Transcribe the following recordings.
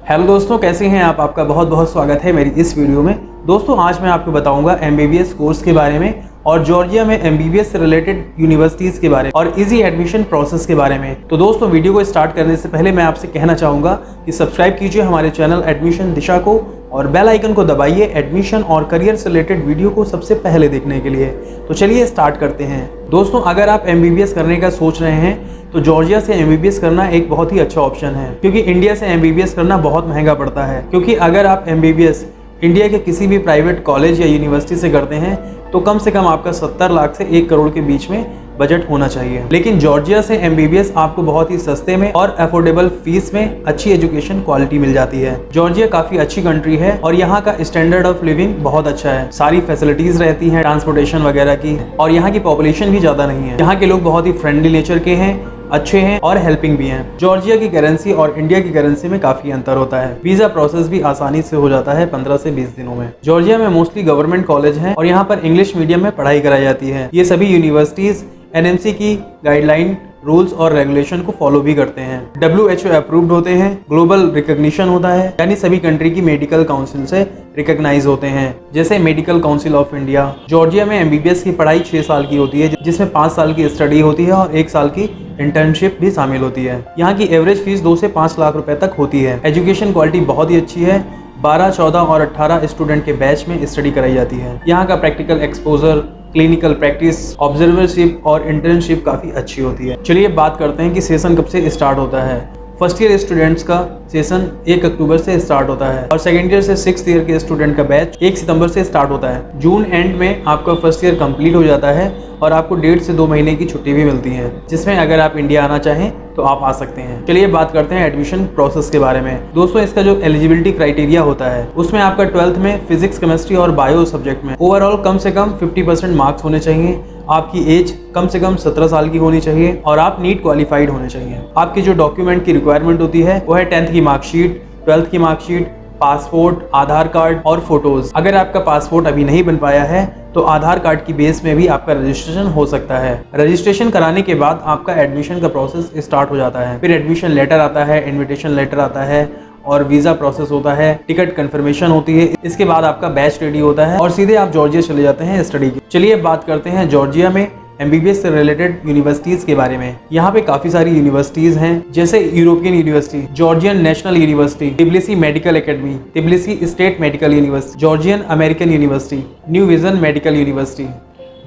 Hello दोस्तों, कैसे हैं आप? आपका बहुत बहुत स्वागत है मेरी इस वीडियो में। दोस्तों आज मैं आपको बताऊंगा एमबीबीएस कोर्स के बारे में और जॉर्जिया में एमबीबीएस से रिलेटेड यूनिवर्सिटीज़ के बारे में और इजी एडमिशन प्रोसेस के बारे में। तो दोस्तों वीडियो को स्टार्ट करने से पहले मैं आपसे कहना चाहूँगा कि सब्सक्राइब कीजिए हमारे चैनल एडमिशन दिशा को और बेल आइकन को दबाइए एडमिशन और करियर से रिलेटेड वीडियो को सबसे पहले देखने के लिए। तो चलिए स्टार्ट करते हैं। दोस्तों अगर आप एमबीबीएस करने का सोच रहे हैं तो जॉर्जिया से एमबीबीएस करना एक बहुत ही अच्छा ऑप्शन है, क्योंकि इंडिया से एमबीबीएस करना बहुत महंगा पड़ता है। क्योंकि अगर आप एमबीबीएस इंडिया के किसी भी प्राइवेट कॉलेज या यूनिवर्सिटी से करते हैं तो कम से कम आपका 70 लाख से 1 करोड़ के बीच में बजट होना चाहिए। लेकिन जॉर्जिया से एमबीबीएस आपको बहुत ही सस्ते में और अफोर्डेबल फीस में अच्छी एजुकेशन क्वालिटी मिल जाती है। जॉर्जिया काफी अच्छी कंट्री है और यहाँ का स्टैंडर्ड ऑफ लिविंग बहुत अच्छा है। सारी फैसिलिटीज रहती हैं ट्रांसपोर्टेशन वगैरह की, और यहाँ की पॉपुलेशन भी ज्यादा नहीं है। यहाँ के लोग बहुत ही फ्रेंडली नेचर के हैं, अच्छे हैं और हेल्पिंग भी हैं। जॉर्जिया की करेंसी और इंडिया की करेंसी में काफी अंतर होता है। वीजा प्रोसेस भी आसानी से हो जाता है 15 से 20 दिनों में। जॉर्जिया में मोस्टली गवर्नमेंट कॉलेज हैं और यहाँ पर इंग्लिश मीडियम में पढ़ाई कराई जाती है। ये सभी यूनिवर्सिटीज एनएमसी की गाइडलाइन, रूल्स और रेगुलेशन को फॉलो भी करते हैं। WHO अप्रूव्ड होते हैं, ग्लोबल रिकॉग्निशन होता है, यानी सभी कंट्री की मेडिकल काउंसिल से रिकॉग्नाइज होते हैं, जैसे medical council of India. Georgia में एमबीबीएस की पढ़ाई 6 साल की होती है, जिसमें 5 साल की स्टडी होती है और 1 साल की इंटर्नशिप भी शामिल होती है। यहाँ की एवरेज फीस 2 से 5 लाख रुपए तक होती है। एजुकेशन क्वालिटी बहुत ही अच्छी है। 12, 14 और 18 स्टूडेंट के बैच में स्टडी कराई जाती है। यहाँ का practical exposure, clinical practice, observership और इंटर्नशिप काफ़ी अच्छी होती है। चलिए बात करते हैं कि सेशन कब से स्टार्ट होता है। फर्स्ट ईयर स्टूडेंट्स का सेशन 1 अक्टूबर से स्टार्ट होता है और सेकेंड ईयर से 6th ईयर के स्टूडेंट का बैच 1 सितंबर से स्टार्ट होता है। जून एंड में आपका फर्स्ट ईयर कंप्लीट हो जाता है और आपको 1.5 से 2 महीने की छुट्टी भी मिलती है, जिसमें अगर आप इंडिया आना चाहें तो आप आ सकते हैं। चलिए बात करते हैं एडमिशन प्रोसेस के बारे में। दोस्तों इसका जो एलिजिबिलिटी क्राइटेरिया होता है उसमें आपका 12th में फिजिक्स, केमिस्ट्री और बायो सब्जेक्ट में ओवरऑल कम से कम 50% मार्क्स होने चाहिए। आपकी एज कम से कम 17 साल की होनी चाहिए और आप नीट क्वालिफाइड होने चाहिए। आपकी जो डॉक्यूमेंट की रिक्वायरमेंट होती है वो है 10th की मार्कशीट, 12th की मार्कशीट, पासपोर्ट, आधार कार्ड और फोटोज। अगर आपका पासपोर्ट अभी नहीं बन पाया है तो आधार कार्ड की बेस में भी आपका रजिस्ट्रेशन हो सकता है। रजिस्ट्रेशन कराने के बाद आपका एडमिशन का प्रोसेस स्टार्ट हो जाता है। फिर एडमिशन लेटर आता है, इन्विटेशन लेटर आता है और वीज़ा प्रोसेस होता है, टिकट कंफर्मेशन होती है। इसके बाद आपका बैच रेडी होता है और सीधे आप जॉर्जिया चले जाते हैं स्टडी के। चलिए बात करते हैं जॉर्जिया में एमबीबीएस से रिलेटेड यूनिवर्सिटीज के बारे में। यहाँ पे काफी सारी यूनिवर्सिटीज हैं, जैसे European university, Georgian national university, Tbilisi medical academy, Tbilisi state medical university, Georgian American university, new vision medical university,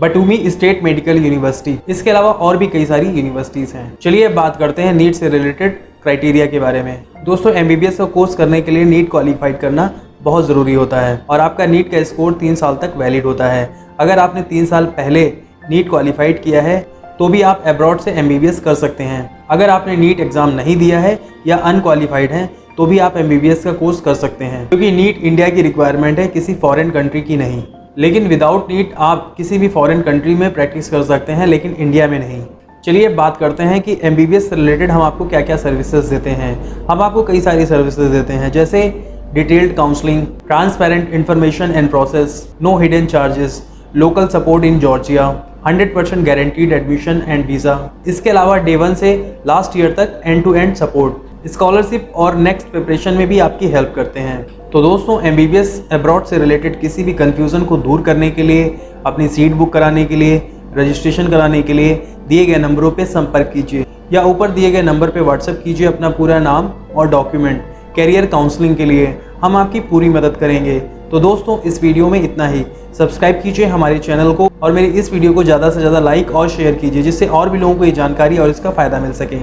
बटूमी state medical university. इसके अलावा और भी कई सारी यूनिवर्सिटीज हैं। चलिए बात करते हैं नीट से रिलेटेड क्राइटेरिया के बारे में। दोस्तों एमबीबीएस का कोर्स करने के लिए नीट क्वालिफाइड करना बहुत ज़रूरी होता है और आपका नीट का स्कोर 3 साल तक वैलिड होता है। अगर आपने 3 साल पहले नीट क्वालिफाइड किया है तो भी आप अब्रॉड से एमबीबीएस कर सकते हैं। अगर आपने नीट एग्ज़ाम नहीं दिया है या अनक्वालिफाइड हैं तो भी आप एमबीबीएस का कोर्स कर सकते हैं, क्योंकि नीट इंडिया की रिक्वायरमेंट है, किसी फॉरेन कंट्री की नहीं। लेकिन विदाउट नीट आप किसी भी फॉरेन कंट्री में प्रैक्टिस कर सकते हैं, लेकिन इंडिया में नहीं। चलिए बात करते हैं कि एमबीबीएस से रिलेटेड हम आपको क्या क्या सर्विसेज देते हैं। हम आपको कई सारी सर्विसेज देते हैं, जैसे detailed counselling, transparent information and process, no hidden charges, local support in Georgia, 100% guaranteed admission and visa. इसके अलावा डे 1 से लास्ट ईयर तक end to end support, scholarship और नेक्स्ट प्रिपरेशन में भी आपकी हेल्प करते हैं। तो दोस्तों एमबीबीएस अब्रॉड से रिलेटेड किसी भी कंफ्यूजन को दूर करने के लिए, अपनी सीट बुक कराने के लिए, रजिस्ट्रेशन कराने के लिए दिए गए नंबरों पे संपर्क कीजिए या ऊपर दिए गए नंबर पे व्हाट्सएप कीजिए अपना पूरा नाम और डॉक्यूमेंट। कैरियर काउंसलिंग के लिए हम आपकी पूरी मदद करेंगे। तो दोस्तों इस वीडियो में इतना ही। सब्सक्राइब कीजिए हमारे चैनल को और मेरी इस वीडियो को ज़्यादा से ज़्यादा लाइक और शेयर कीजिए, जिससे और भी लोगों को ये जानकारी और इसका फ़ायदा मिल सके।